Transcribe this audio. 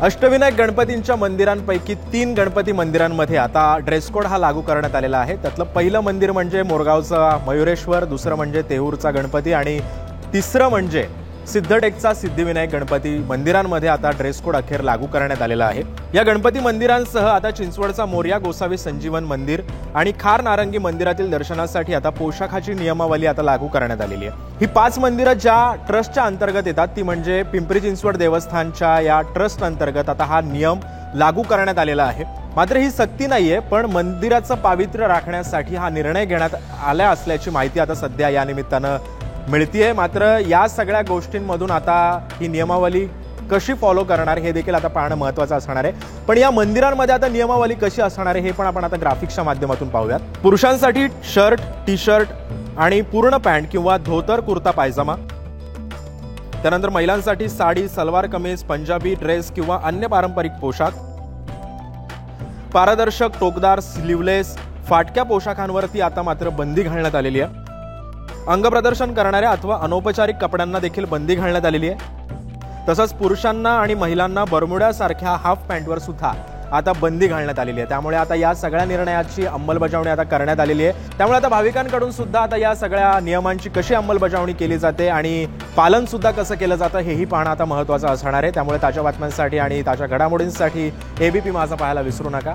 अष्टविनायक गणपतींच्या मंदिरांपैकी 3 गणपती मंदिरांमध्ये आता dress code हा लागू करण्यात आलेला आहे। त्यातलं पहिलं मंदिर म्हणजे मोरगावचा मयुरेश्वर, दुसरं म्हणजे तेहूरचा गणपती आणि तिसरं म्हणजे सिद्धटेकचा सिद्धिविनायक गणपती मंदिरांमध्ये आता ड्रेस कोड अखेर लागू करण्यात आलेला आहे। या गणपती मंदिरांसह आता चिंचवडचा मोरया गोसावी संजीवन मंदिर आणि खार नारंगी मंदिरातील दर्शनासाठी आता पोशाखाची नियमावली आता लागू करण्यात आलेली आहे। ही 5 मंदिरं ज्या ट्रस्टच्या अंतर्गत येतात ती म्हणजे पिंपरी चिंचवड देवस्थानच्या या ट्रस्ट अंतर्गत आता हा नियम लागू करण्यात आलेला आहे। मात्र ही सक्ती नाहीये, पण मंदिराचं पावित्र्य राखण्यासाठी हा निर्णय घेण्यात आला असल्याची माहिती आता सध्या या निमित्तानं मिळतीये। मात्र या सगळ्या गोष्टींमधून आता ही नियमावली कशी फॉलो करणार हे देखील आता पाहणं महत्त्वाचं असणार आहे। पण या मंदिरांमध्ये आता नियमावली कशी असणार आहे हे पण आपण आता ग्राफिक्सच्या माध्यमातून पाहूयात। पुरुषांसाठी शर्ट, टी शर्ट आणि पूर्ण पॅन्ट किंवा धोतर, कुर्ता पायजामा। त्यानंतर महिलांसाठी साडी, सलवार कमीज, पंजाबी ड्रेस किंवा अन्य पारंपरिक पोशाख। पारदर्शक, टोकदार, स्लीवलेस, फाटक्या पोशाखांवरती आता मात्र बंदी घालण्यात आलेली आहे। अंगप्रदर्शन करणाऱ्या अथवा अनौपचारिक कपड्यांना देखील बंदी घालण्यात आलेली आहे। तसंच पुरुषांना आणि महिलांना बरमुड्यासारख्या हाफ पॅन्टवर सुद्धा आता बंदी घालण्यात आलेली आहे। त्यामुळे आता या सगळ्या निर्णयाची अंमलबजावणी आता करण्यात आलेली आहे। त्यामुळे आता भाविकांकडून सुद्धा आता या सगळ्या नियमांची कशी अंमलबजावणी केली जाते आणि पालन सुद्धा कसं केलं जातं हेही पाहणं आता महत्त्वाचं असणार आहे। त्यामुळे ताज्या बातम्यांसाठी आणि ताज्या घडामोडींसाठी एबीपी माझा पाहायला विसरू नका।